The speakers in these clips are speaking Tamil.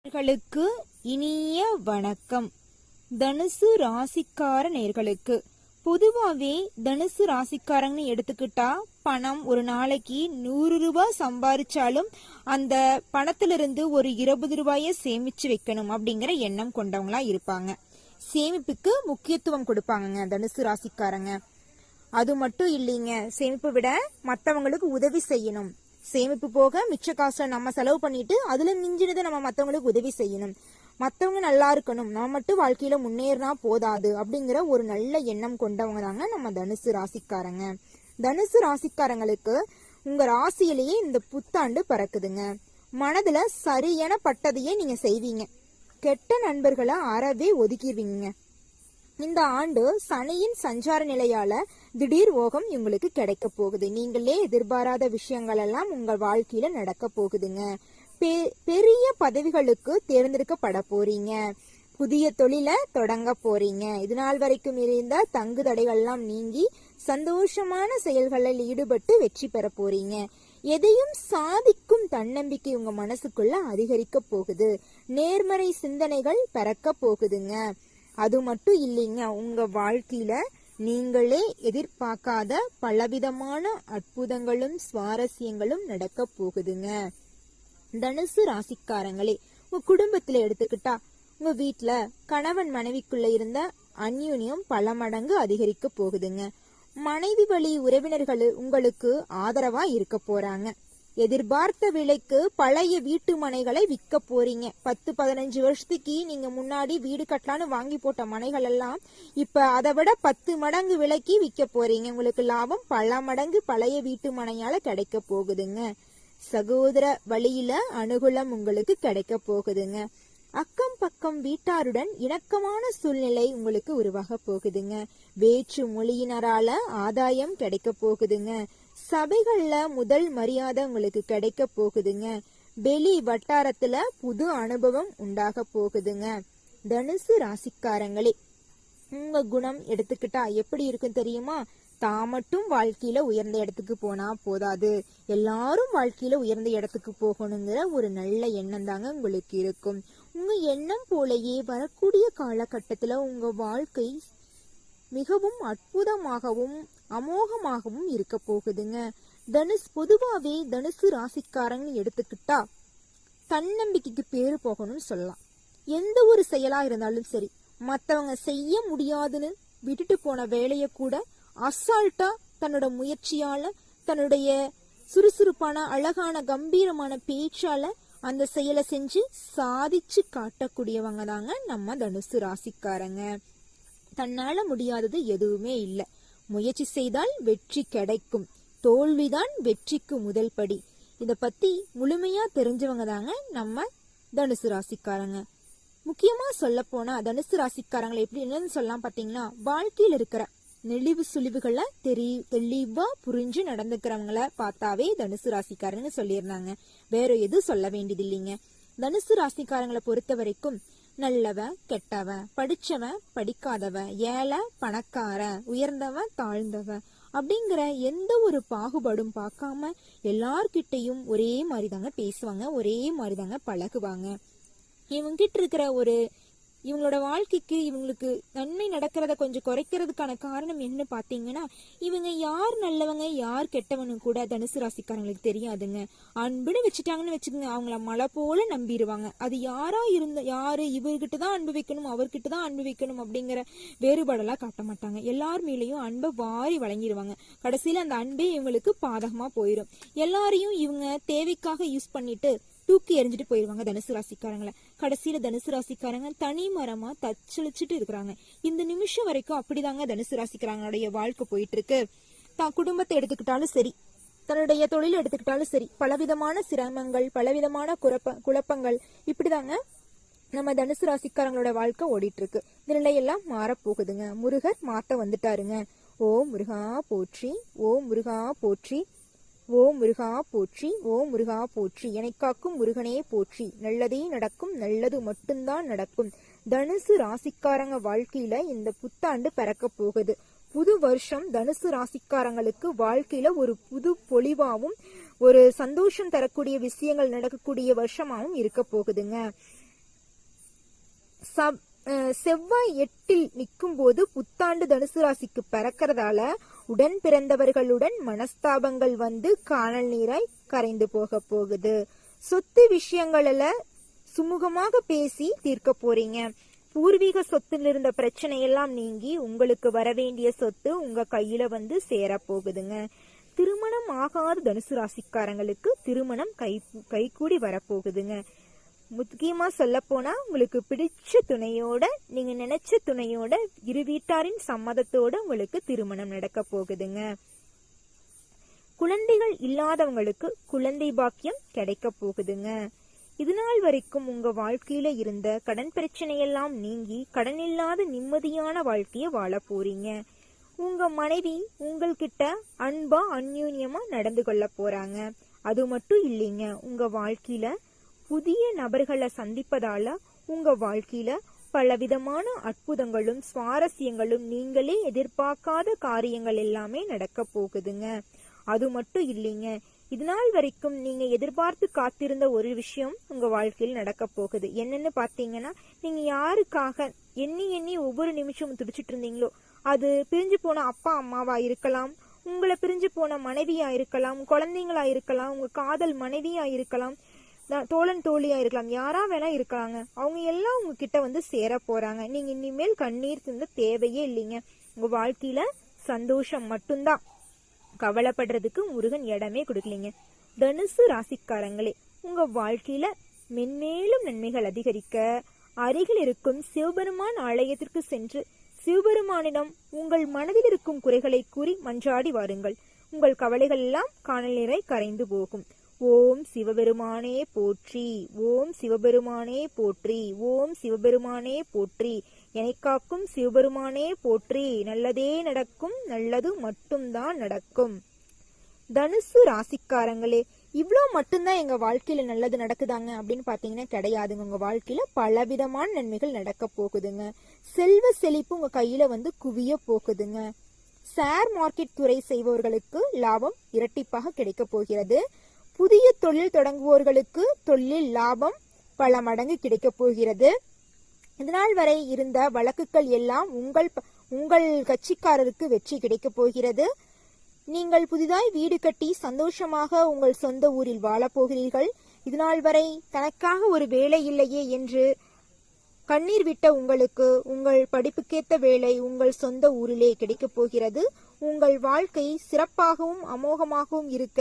நேர்களுக்கு இனிய வணக்கம். தனுசு ராசிக்கார நேர்களுக்கு பொதுவாவே தனுசு ராசிக்காரங்கன்னு எடுத்துக்கிட்டா பணம் ஒரு நாளைக்கு 100 ரூபாய் சம்பாதிச்சாலும் அந்த பணத்திலிருந்து ஒரு 20 ரூபாய சேமிச்சு வைக்கணும் அப்படிங்கிற எண்ணம் கொண்டவங்களா இருப்பாங்க. சேமிப்புக்கு முக்கியத்துவம் கொடுப்பாங்க தனுசு ராசிக்காரங்க. அது மட்டும் இல்லைங்க, சேமிப்பு விட மற்றவங்களுக்கு உதவி செய்யணும். சேமிப்பு போக மிச்ச காசை நம்ம செலவு பண்ணிட்டு அதுல மிஞ்சினதை நம்ம மத்தவங்களுக்கு உதவி செய்யணும். மத்தவங்க நல்லா இருக்கணும், நம்ம மட்டும் வாழ்க்கையில முன்னேறினா போதாது அப்படிங்கிற ஒரு நல்ல எண்ணம் கொண்டவங்க தாங்க நம்ம தனுசு ராசிக்காரங்க. தனுசு ராசிக்காரங்களுக்கு உங்க ராசியிலேயே இந்த புத்தாண்டு பறக்குதுங்க. மனதுல சரியான பட்டதையே நீங்க செய்வீங்க. கெட்ட நண்பர்களை அறவே ஒதுக்கிடுவீங்க. இந்த ஆண்டு சனியின் சஞ்சார நிலையால திடீர் ஓகம் உங்களுக்கு கிடைக்க போகுது. நீங்களே எதிர்பாராத விஷயங்கள் எல்லாம் உங்கள் வாழ்க்கையில நடக்க போகுதுங்க. பெரிய பதவிகளுக்கு தேர்ந்தெடுக்கப்பட போறீங்க. புதிய தொழிலை தொடங்க போறீங்க. இது நாள் வரைக்கும் இருந்த தங்கு தடைகள்லாம் நீங்கி சந்தோஷமான செயல்களில் ஈடுபட்டு வெற்றி பெற போறீங்க. எதையும் சாதிக்கும் தன்னம்பிக்கை உங்க மனசுக்குள்ள அதிகரிக்க போகுது. நேர்மறை சிந்தனைகள் பிறக்க போகுதுங்க. அது மட்டும் இல்லைங்க, உங்க வாழ்க்கையில நீங்களே எதிர்பார்க்காத பலவிதமான அற்புதங்களும் சுவாரஸ்யங்களும் நடக்க போகுதுங்க. தனுசு ராசிக்காரங்களே, உங்க குடும்பத்துல எடுத்துக்கிட்டா உங்க வீட்டுல கணவன் மனைவிக்குள்ள இருந்த அந்யூன்யம் பல மடங்கு அதிகரிக்க போகுதுங்க. மனைவி வழி உறவினர்கள் உங்களுக்கு ஆதரவா இருக்க போறாங்க. எதிர்பார்த்த விலைக்கு பழைய வீட்டு மனைகளை விற்க போறீங்க. 10-15 வருஷத்துக்கு நீங்க முன்னாடி வீடு கட்டலான்னு வாங்கி போட்ட மனைகள் எல்லாம் இப்ப அதை விட 10 மடங்கு விலைக்கு விற்க போறீங்க. உங்களுக்கு லாபம் பல மடங்கு பழைய வீட்டு மனையால கிடைக்க போகுதுங்க. சகோதர வழியில அனுகூலம் உங்களுக்கு கிடைக்க போகுதுங்க. அக்கம் பக்கம் வீட்டாருடன் இணக்கமான சூழ்நிலை உங்களுக்கு உருவாக போகுதுங்க. வேற்று மொழியினரால ஆதாயம் கிடைக்க போகுதுங்க. சபைகள்ல முதல் மரியாதை உங்களுக்கு கிடைக்க போகுதுங்க. வெளி வட்டாரத்துல புது அனுபவம் உண்டாக போகுதுங்க. தனுசு ராசிக்காரங்களே, உங்க குணம் எடுத்துக்கிட்டா எப்படி இருக்கும் தெரியுமா? தான் மட்டும் வாழ்க்கையில உயர்ந்த இடத்துக்கு போனா போதாது, எல்லாரும் வாழ்க்கையில உயர்ந்த இடத்துக்கு போகணுங்கிற ஒரு நல்ல எண்ணம் தாங்க உங்களுக்கு இருக்கும். உங்க எண்ணம் போலயே வரக்கூடிய காலகட்டத்துல உங்க வாழ்க்கை மிகவும் அற்புதமாகவும் அமோகமாகவும் இருக்க போகுதுங்க. பொதுவாவே தனுசு ராசிக்காரங்க எடுத்துக்கிட்டா தன்னம்பிக்கைக்கு பேரு போகணும்னு சொல்லலாம். எந்த ஒரு செயலா இருந்தாலும் சரி, மத்தவங்க செய்ய முடியாதுன்னு விட்டுட்டு போன வேலைய கூட அசால்ட்டா தன்னோட முயற்சியால, தன்னுடைய சுறுசுறுப்பான அழகான கம்பீரமான பேச்சால அந்த செயலை செஞ்சு சாதிச்சு காட்டக்கூடியவங்க தாங்க நம்ம தனுசு ராசிக்காரங்க. தன்னால முடியாதது எதுவுமே இல்லை. முயற்சி செய்தால் வெற்றி கிடைக்கும். தோல்விதான் வெற்றிக்கு முதல் படி. இத பத்தி முழுமையா தெரிஞ்சவங்க தாங்க நம்ம தனுசு ராசிக்காரங்க. முக்கியமா சொல்ல போனா தனுசு ராசிக்காரங்களை எப்படி என்னன்னு சொல்லலாம் பாத்தீங்கன்னா, வாழ்க்கையில் இருக்கிற நெளிவு சுழிவுகளை தெளிவா புரிஞ்சு நடந்துக்கிறவங்கள பார்த்தாவே தனுசு ராசிக்காரங்க சொல்லியிருந்தாங்க. வேற எதுவும் சொல்ல வேண்டியது இல்லைங்க. தனுசு ராசிக்காரங்களை பொறுத்த வரைக்கும் நல்லவன் கெட்டவன், படிச்சவன் படிக்காதவன், ஏழை பணக்காரன், உயர்ந்தவன் தாழ்ந்தவன் அப்படிங்கிற எந்த ஒரு பாகுபாடும் பார்க்காம எல்லார்கிட்டையும் ஒரே மாதிரி தாங்க பேசுவாங்க, ஒரே மாதிரி தாங்க பழகுவாங்க. இவங்க கிட்ட இருக்கிற இவங்களோட வாழ்க்கைக்கு இவங்களுக்கு நன்மை நடக்கிறத கொஞ்சம் குறைக்கிறதுக்கான காரணம் என்ன பாத்தீங்கன்னா, இவங்க யார் நல்லவங்க யார் கெட்டவனு கூட தனுசு ராசிக்காரங்களுக்கு தெரியாதுங்க. அன்புன்னு வச்சுட்டாங்கன்னு வச்சுக்கோங்க, அவங்கள மலை போல நம்பிடுவாங்க. அது யாரு இவர்கிட்டதான் அன்பு வைக்கணும் அவர்கிட்டதான் அன்பு வைக்கணும் அப்படிங்கிற வேறுபாடெல்லாம் காட்ட மாட்டாங்க. எல்லார் மேலேயும் அன்பை வாரி வழங்கிடுவாங்க. கடைசியில அந்த அன்பே இவங்களுக்கு பாதகமா போயிடும். எல்லாரையும் இவங்க தேவைக்காக யூஸ் பண்ணிட்டு தூக்கி எறிஞ்சிட்டு போயிருவாங்க தனுசு ராசிக்காரங்களை. கடைசியில தனுசு ராசிக்காரங்க தனி மரமா தச்சளிச்சுட்டு இருக்கிறாங்க. இந்த நிமிஷம் வரைக்கும் அப்படிதாங்க தனுசு ராசிக்காரங்களுடைய வாழ்க்கை போயிட்டு இருக்கு. தான் குடும்பத்தை எடுத்துக்கிட்டாலும் சரி, தன்னுடைய தொழில் எடுத்துக்கிட்டாலும் சரி, பலவிதமான சிரமங்கள் பலவிதமான குழப்பங்கள் இப்படிதாங்க நம்ம தனுசு ராசிக்காரங்களோட வாழ்க்கை ஓடிட்டு இருக்கு. இந்த நிலையெல்லாம் மாறப்போகுதுங்க. முருகர் மாத்த வந்துட்டாருங்க. ஓம் முருகா போற்றி, ஓம் முருகா போற்றி, ஓம் முருகா போற்றி, ஓம் முருகா போற்றி, எனக்காக்கும் முருகனே போற்றி. நல்லதே நடக்கும், நல்லது மட்டும்தான் நடக்கும். தனுசு ராசிக்காரங்க வாழ்க்கையில இந்த புத்தாண்டு பிறக்க போகுது. புது வருஷம் தனுசு ராசிக்காரங்களுக்கு வாழ்க்கையில ஒரு புது பொலிவாவும் ஒரு சந்தோஷம் தரக்கூடிய விஷயங்கள் நடக்கக்கூடிய வருஷமாவும் இருக்க போகுதுங்க. செவ்வாய் 8ல் நிற்கும் போது புத்தாண்டு தனுசு ராசிக்கு பிறக்கிறதால உடன் பிறந்தவர்களுடன் மனஸ்தாபங்கள் வந்து காணல் நீராய் கரைந்து போக போகுது. சொத்து விஷயங்கள சுமூகமாக பேசி தீர்க்க போறீங்க. பூர்வீக சொத்துல இருந்த பிரச்சனை எல்லாம் நீங்கி உங்களுக்கு வரவேண்டிய சொத்து உங்க கையில வந்து சேர போகுதுங்க. திருமணம் ஆகாத தனுசு ராசிக்காரங்களுக்கு திருமணம் கைகூடி வரப்போகுதுங்க. முக்கியமா சொல்ல போனா உங்களுக்கு பிடிச்ச துணையோட, நீங்க நினைச்ச துணையோட, இரு வீட்டாரின் சம்மதத்தோட உங்களுக்கு திருமணம் நடக்க போகுதுங்க. குழந்தைகள் இல்லாதவங்களுக்கு குழந்தை பாக்கியம் கிடைக்க போகுதுங்க. இதுநாள் வரைக்கும் உங்க வாழ்க்கையில இருந்த கடன் பிரச்சனையெல்லாம் நீங்கி கடன் இல்லாத நிம்மதியான வாழ்க்கைய வாழ போறீங்க. உங்க மனைவி உங்கள்கிட்ட அன்பா அந்யூன்யமா நடந்து கொள்ள போறாங்க. அது மட்டும் இல்லைங்க, உங்க வாழ்க்கையில புதிய நபர்களை சந்திப்பதால உங்க வாழ்க்கையில பலவிதமான அற்புதங்களும் சுவாரஸ்யங்களும் நீங்களே எதிர்பார்க்காத காரியங்கள் எல்லாமே நடக்க போகுதுங்க. அது மட்டும் இல்லைங்க, இதுநாள் வரைக்கும் நீங்க எதிர்பார்த்து காத்திருந்த ஒரு விஷயம் உங்க வாழ்க்கையில் நடக்க போகுது. என்னன்னு பாத்தீங்கன்னா, நீங்க யாருக்காக எண்ணி எண்ணி ஒவ்வொரு நிமிஷமும் துடிச்சிட்டு இருந்தீங்களோ, அது பிரிஞ்சு போன அப்பா அம்மாவா இருக்கலாம், உங்களை பிரிஞ்சு போன மனைவியா இருக்கலாம், குழந்தைங்களா இருக்கலாம், உங்க காதல் மனைவியா இருக்கலாம், தோழன் தோழியா இருக்கலாம், யாரா வேணா இருக்கலாங்க. அவங்க எல்லாம் உங்ககிட்ட வந்து சேர போறாங்க. நீங்க இனிமேல் கண்ணீர் சிந்த தேவையே இல்லைங்க. உங்க வாழ்க்கையில சந்தோஷம் மட்டும்தான். கவலைப்படுறதுக்கு முருகன் இடமே கொடுக்கலீங்க. தனுசு ராசிக்காரங்களே, உங்க வாழ்க்கையில மென்மேலும் நன்மைகள் அதிகரிக்க அருகில் இருக்கும் சிவபெருமான் ஆலயத்திற்கு சென்று சிவபெருமானிடம் உங்கள் மனதில் இருக்கும் குறைகளை கூறி மன்றாடி வாருங்கள். உங்கள் கவலைகள் எல்லாம் காணல் நீராய் கரைந்து போகும். ஓம் சிவபெருமானே போற்றி, ஓம் சிவபெருமானே போற்றி, ஓம் சிவபெருமானே போற்றி, என்னை காக்கும் சிவபெருமானே போற்றி, நல்லதே நடக்கும், நல்லது மட்டும்தான் நடக்கும். தனுசு ராசிக்காரங்களே, இவ்வளோ மட்டும்தான் எங்க வாழ்க்கையில நல்லது நடக்குதாங்க அப்படின்னு பாத்தீங்கன்னா கிடையாதுங்க. உங்க வாழ்க்கையில பலவிதமான நன்மைகள் நடக்க போகுதுங்க. செல்வ செழிப்பு உங்க கையில வந்து குவிய போகுதுங்க. ஷேர் மார்க்கெட் துறை செய்பவர்களுக்கு லாபம் இரட்டிப்பாக கிடைக்க போகிறது. புதிய தொழில் தொடங்குவோர்களுக்கு தொழில் லாபம் பல மடங்கு கிடைக்க போகிறது. இதனால் வரை இருந்த வழக்குகள் எல்லாம் உங்கள் கட்சிக்காரருக்கு வெற்றி கிடைக்க போகிறது. நீங்கள் புதிதாய் வீடு கட்டி சந்தோஷமாக உங்கள் சொந்த ஊரில் வாழப் போகிறீர்கள். இதனால் வரை தனக்காக ஒரு வேலை இல்லையே என்று கண்ணீர் விட்ட உங்களுக்கு உங்கள் படிப்புக்கேத்த வேலை உங்கள் சொந்த ஊரிலே கிடைக்கப் போகிறது. உங்கள் வாழ்க்கை சிறப்பாகவும் அமோகமாகவும் இருக்க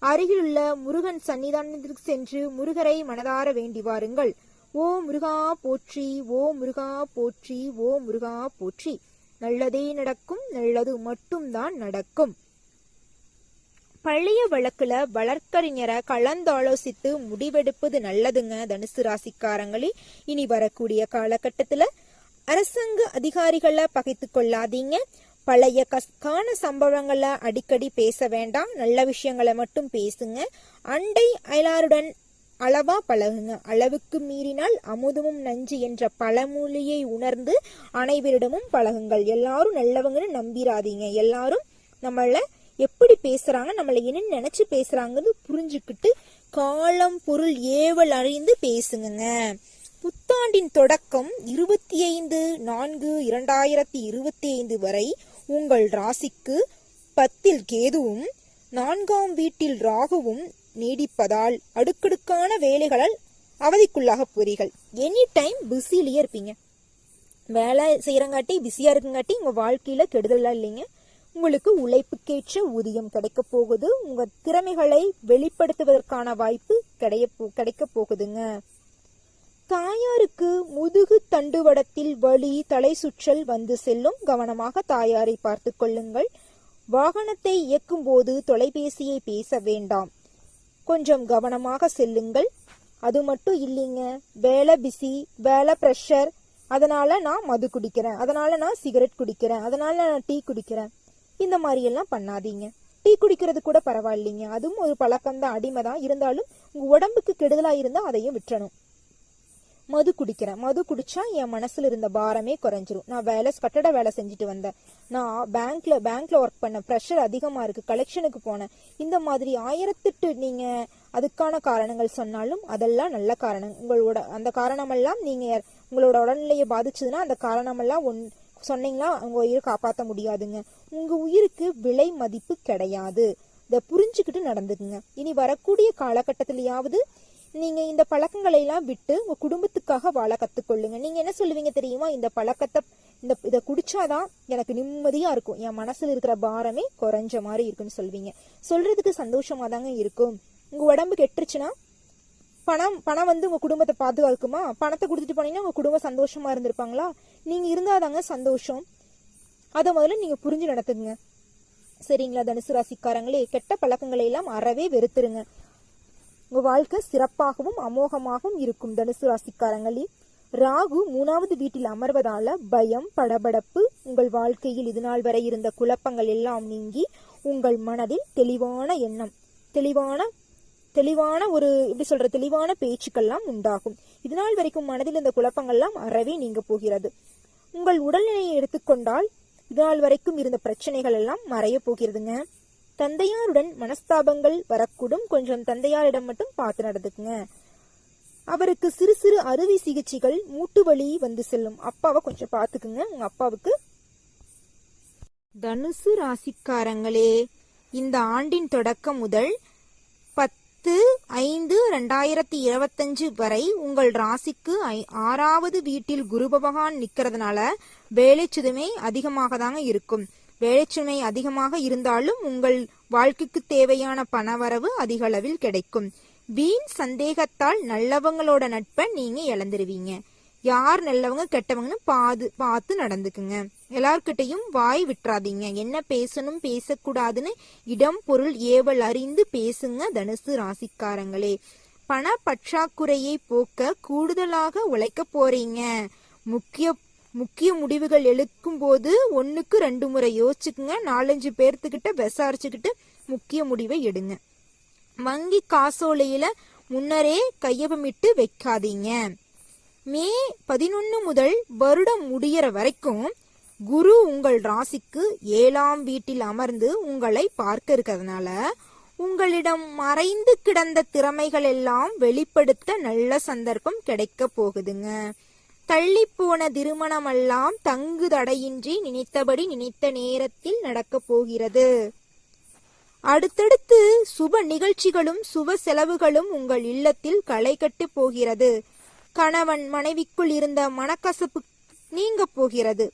அருகிலுள்ள முருகன் சன்னிதானத்திற்கு சென்று முருகரை மனதார வேண்டி வாருங்கள். ஓ முருகா போற்றி, ஓ முருகா போற்றி, ஓ முருகா போற்றி. நல்லதே நடக்கும், நல்லது மட்டும்தான் நடக்கும். பழைய வழக்குல வழக்கறிஞரை கலந்தாலோசித்து முடிவெடுப்பது நல்லதுங்க. தனுசு ராசிக்காரங்களே, இனி வரக்கூடிய காலகட்டத்துல அரசாங்க அதிகாரிகளை பகைத்து கொள்ளாதீங்க. பழைய கஷ்டான சம்பவங்களை அடிக்கடி பேச வேண்டாம். நல்ல விஷயங்களை மட்டும் பேசுங்க. அண்டை அயலாருடன் அளவா பழகுங்க. அளவுக்கு மீறினால் அமுதமும் நஞ்சு என்ற பழமொழியை உணர்ந்து அனைவரிடமும் பழகுங்கள். எல்லாரும் நல்லவங்கன்னு நம்பிராதீங்க. எல்லாரும் நம்மள எப்படி பேசுறாங்க, நம்மள என்ன நினைச்சு பேசுறாங்கன்னு புரிஞ்சுக்கிட்டு காலம் பொருள் ஏவல் அறிந்து பேசுங்க. புத்தாண்டின் தொடக்கம் 25/4/2025 வரை உங்கள் ராசிக்கு 10ல் கேதுவும் 4ஆம் வீட்டில் ராகுவும் நீடிப்பதால் அடுக்கடுக்கான வேலைகளால் அவதிக்குள்ளாக போறீர்கள். எனி டைம் பிஸிலேயே இருப்பீங்க. வேலை செய்யறங்காட்டி பிஸியா இருக்குங்காட்டி உங்க வாழ்க்கையில கெடுதலாம் இல்லைங்க. உங்களுக்கு உழைப்புக்கேற்ற ஊதியம் கிடைக்க போகுது. உங்க திறமைகளை வெளிப்படுத்துவதற்கான வாய்ப்பு கிடைக்க போகுதுங்க. தாயாருக்கு முதுகு தண்டுவடத்தில் வலி, தலை சுற்றல் வந்து செல்லும். கவனமாக தாயாரை பார்த்து கொள்ளுங்கள். வாகனத்தை இயக்கும் போது தொலைபேசியை பேச வேண்டாம். கொஞ்சம் கவனமாக செல்லுங்கள். அது மட்டும் இல்லைங்க, வேலை பிஸி, வேலை ப்ரெஷர், அதனால நான் மது குடிக்கிறேன், அதனால நான் சிகரெட் குடிக்கிறேன், அதனால நான் டீ குடிக்கிறேன், இந்த மாதிரி எல்லாம் பண்ணாதீங்க. டீ குடிக்கிறது கூட பரவாயில்லைங்க, அதுவும் ஒரு பழக்கம்தான், அடிமை தான். இருந்தாலும் உங்க உடம்புக்கு கெடுதலா இருந்தா அதையும் விட்டுறணும். மது குடிக்கிறேன், மது குடிச்சா என் மனசுல இருந்த பாரமே குறைஞ்சிரும். நான் கட்டட வேலை செஞ்சுட்டு வந்தேன், நான் பேங்க்ல ஒர்க் பண்ண, ப்ரெஷர் அதிகமா இருக்கு, கலெக்ஷனுக்கு போனேன். இந்த மாதிரி 1008 நீங்க அதுக்கான காரணங்கள் சொன்னாலும் அதெல்லாம் நல்ல காரணம். உங்களோட அந்த காரணமெல்லாம் நீங்க உங்களோட உடல்நிலையை பாதிச்சதுன்னா அந்த காரணமெல்லாம் சொன்னீங்கன்னா உங்க உயிரை காப்பாற்ற முடியாதுங்க. உங்க உயிருக்கு விலை மதிப்பு கிடையாது. இதை புரிஞ்சுக்கிட்டு நடந்துக்குங்க. இனி வரக்கூடிய காலகட்டத்திலேயாவது நீங்க இந்த பழக்கங்களை எல்லாம் விட்டு உங்க குடும்பத்துக்காக வாழ கத்துக்கொள்ளுங்க. நீங்க என்ன சொல்லுவீங்க தெரியுமா? இந்த பழக்கத்தை இதை குடிச்சாதான் எனக்கு நிம்மதியா இருக்கும், என் மனசுல இருக்கிற பாரமே குறைஞ்ச மாதிரி இருக்குன்னு சொல்வீங்க. சொல்றதுக்கு சந்தோஷமா தாங்க இருக்கும். உங்க உடம்பு கெட்டுருச்சுன்னா பணம் உங்க குடும்பத்தை பாதுகாக்குமா? பணத்தை கொடுத்துட்டு போனீங்கன்னா உங்க குடும்பம் சந்தோஷமா இருந்திருப்பாங்களா? நீங்க இருந்தாதாங்க சந்தோஷம். அதை முதல்ல நீங்க புரிஞ்சு நடத்துங்க. சரிங்களா தனுசு ராசிக்காரங்களே? கெட்ட பழக்கங்களை எல்லாம் அறவே வெறுத்துருங்க. உங்க வாழ்க்கை சிறப்பாகவும் அமோகமாகவும் இருக்கும். தனுசு ராசிக்காரங்களே, ராகு 3வது வீட்டில் அமர்வதால பயம், படபடப்பு, உங்கள் வாழ்க்கையில் இதுநாள் வரை இருந்த குழப்பங்கள் எல்லாம் நீங்கி உங்கள் மனதில் தெளிவான எண்ணம், தெளிவான ஒரு தெளிவான பேச்சுக்கள்லாம் உண்டாகும். இதுநாள் வரைக்கும் மனதில் இந்த குழப்பங்கள்லாம் அறவே நீங்க போகிறது. உங்கள் உடல்நிலையை எடுத்துக்கொண்டால் இதுநாள் வரைக்கும் இருந்த பிரச்சனைகள் எல்லாம் மறைய போகிறதுங்க. தந்தையாருடன் மனஸ்தாபங்கள் வரக்கூடும். கொஞ்சம் தந்தையாரிடம் மட்டும் பார்த்து நடந்துக்குங்க. அவருக்கு சிறு சிறு அறுவை சிகிச்சைகள், மூட்டு வலி வந்து செல்லும். அப்பாவை கொஞ்சம் பார்த்துக்குங்க உங்க அப்பாவுக்கு. தனுசு ராசிக்காரங்களே, இந்த ஆண்டின் தொடக்கம் முதல் 10/5/2025 வரை உங்கள் ராசிக்கு 6வது வீட்டில் குரு பகவான் நிக்கிறதுனால வேலைச்சுமை அதிகமாக தாங்க இருக்கும். வேலைச்சுமை அதிகமாக இருந்தாலும் உங்கள் வாழ்க்கைக்கு தேவையான பணவரவு அதிக அளவில் கிடைக்கும். வீண் சந்தேகத்தால் நல்லவங்களோட நட்பை நீங்க இழந்துருவீங்க. யார் நல்லவங்க கெட்டவங்கன்னு பார்த்து நடந்துக்குங்க. எல்லார்கிட்டையும் வாய் விட்டுறாதீங்க. என்ன பேசணும் பேசக்கூடாதுன்னு இடம் பொருள் ஏவல் அறிந்து பேசுங்க. தனுசு ராசிக்காரங்களே, பண பற்றாக்குறையை போக்க கூடுதலாக உழைக்க போறீங்க. முக்கிய முடிவுகள் எடுக்கும் போது 1க்கு 2 முறை யோசிச்சுக்குங்க. 4-5 பேர்த்துக்கிட்ட விசாரிச்சுக்கிட்டு முக்கிய முடிவை எடுங்க. வங்கி காசோலையில முன்னரே கையொப்பமிட்டு வைக்காதீங்க. மே 11 முதல் வருடம் முடியற வரைக்கும் குரு உங்கள் ராசிக்கு 7ஆம் வீட்டில் அமர்ந்து உங்களை பார்க்க இருக்கிறதுனால உங்களிடம் மறைந்து கிடந்த திறமைகள் எல்லாம் வெளிப்படுத்த நல்ல சந்தர்ப்பம் கிடைக்க போகுதுங்க. தள்ளி போன திருமணமெல்லாம் தங்கு தடையின்றி நினைத்தபடி நினைத்த நேரத்தில் நடக்க போகிறது. அடுத்தடுத்து சுப நிகழ்ச்சிகளும் சுப செலவுகளும் உங்கள் இல்லத்தில் களை கட்டு போகிறது. கணவன் மனைவிக்குள் இருந்த மனக்கசப்பு நீங்க போகிறது.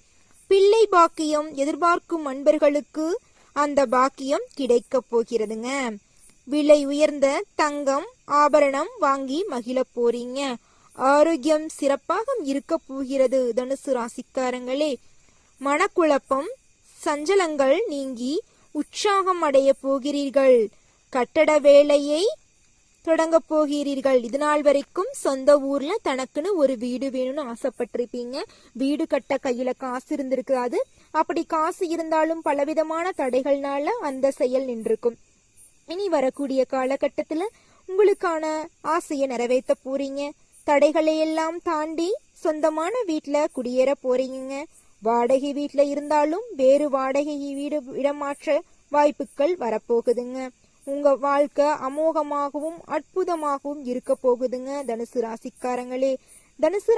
பிள்ளை பாக்கியம் எதிர்பார்க்கும் அன்பர்களுக்கு அந்த பாக்கியம் கிடைக்க போகிறதுங்க. விலை உயர்ந்த தங்கம் ஆபரணம் வாங்கி மகிழ போறீங்க. ஆரோக்கியம் சிறப்பாக இருக்க போகிறது. தனுசு ராசிக்காரங்களே, மனக்குழப்பம் சஞ்சலங்கள் நீங்கி உற்சாகம் அடைய போகிறீர்கள். கட்டட வேலையை தொடங்க போகிறீர்கள். இதுநாள் வரைக்கும் சொந்த ஊர்ல தனக்குன்னு ஒரு வீடு வேணும்னு ஆசைப்பட்டிருப்பீங்க. வீடு கட்ட கையில காசு இருந்திருக்காது. அப்படி காசு இருந்தாலும் பலவிதமான தடைகள்னால அந்த செயல் நின்றுக்கும். இனி வரக்கூடிய காலகட்டத்துல உங்களுக்கான ஆசையை நிறைவேற்ற போறீங்க. தடைகளை எல்லாம் தாண்டி சொந்தமான வீட்டுல குடியேற போறீங்க. வாடகை வீட்டுல இருந்தாலும் வேறு வாடகை வீடு இடமாற்ற வாய்ப்புகள் வரப்போகுதுங்க. உங்க வாழ்க்கை அமோகமாகவும் அற்புதமாகவும் இருக்க போகுதுங்க. தனுசு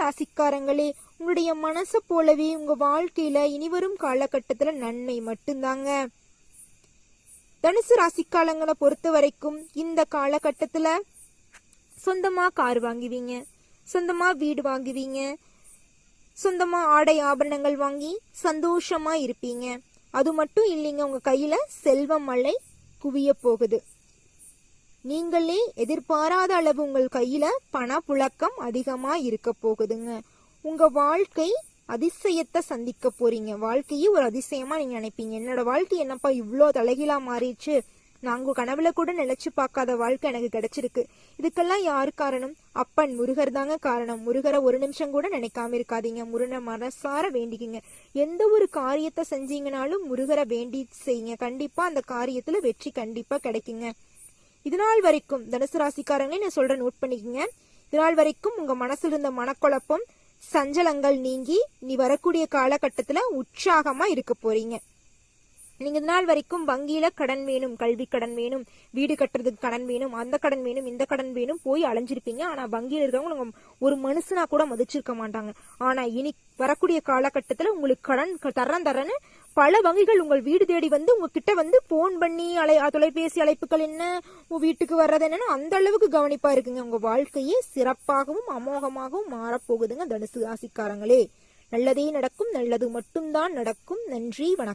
ராசிக்காரங்களே, உங்களுடைய மனசை போலவே உங்க வாழ்க்கையில இனிவரும் காலகட்டத்துல நன்மை மட்டும்தாங்க. தனுசு ராசிக்காரங்களை பொறுத்த வரைக்கும் இந்த காலகட்டத்துல சொந்தமா கார் வாங்குவீங்க, சொந்தமா வீடு வாங்குவீங்க, சொந்தமா ஆடை ஆபரணங்கள் வாங்கி சந்தோஷமா இருப்பீங்க. அது மட்டும் இல்லைங்க, உங்க கையில செல்வ மழை குவிய போகுது. நீங்களே எதிர்பாராத அளவு உங்கள் கையில பண புழக்கம் அதிகமா இருக்க போகுதுங்க. உங்க வாழ்க்கை அதிசயத்தை சந்திக்க போறீங்க. வாழ்க்கையே ஒரு அதிசயமா நீங்க நினைப்பீங்க. என்னோட வாழ்க்கை என்னப்பா இவ்வளோ தலைகீழா மாறிடுச்சு, நாங்க கனவுல கூட நினைச்சு பார்க்காத வாழ்க்கை எனக்கு கிடைச்சிருக்கு. இதுக்கெல்லாம் யாரு காரணம்? அப்பன் முருகர் தாங்க காரணம். முருகரை ஒரு நிமிஷம் கூட நினைக்காம இருக்காதீங்க. முருகனை மனசார வேண்டிக்கிங்க. எந்த ஒரு காரியத்தை செஞ்சீங்கனாலும் முருகரை வேண்டி செய்யுங்க. கண்டிப்பா அந்த காரியத்துல வெற்றி கண்டிப்பா கிடைக்குங்க. இதனால் வரைக்கும் தனுசு ராசிக்காரங்களே நான் சொல்றேன், நோட் பண்ணிக்கங்க. இதனால் வரைக்கும் உங்க மனசுல இருந்த மனக்குழப்பம், சஞ்சலங்கள் நீங்கி நீ வரக்கூடிய காலகட்டத்துல உற்சாகமா இருக்க போறீங்க. நீங்க இது நாள் வரைக்கும் வங்கியில கடன் வேணும், கல்வி கடன் வேணும், வீடு கட்டுறதுக்கு கடன் வேணும், அந்த கடன் வேணும், இந்த கடன் வேணும் போய் அலைஞ்சிருப்பீங்க. ஆனா வங்கியில இருக்கிறவங்க ஒரு மனுஷனா கூட மதிச்சிருக்க மாட்டாங்க. ஆனா இனி வரக்கூடிய காலகட்டத்துல உங்களுக்கு கடன் தரேன்னு பல வங்கிகள் உங்கள் வீடு தேடி வந்து உங்ககிட்ட வந்து போன் பண்ணி தொலைபேசி அழைப்புகள் என்ன, உங்க வீட்டுக்கு வர்றது என்னன்னு அந்த அளவுக்கு கவனிப்பா இருக்குங்க. உங்க வாழ்க்கையே சிறப்பாகவும் அமோகமாகவும் மாறப்போகுதுங்க தனுசு ராசிக்காரங்களே. நல்லதே நடக்கும், நல்லது மட்டும்தான் நடக்கும். நன்றி, வணக்கம்.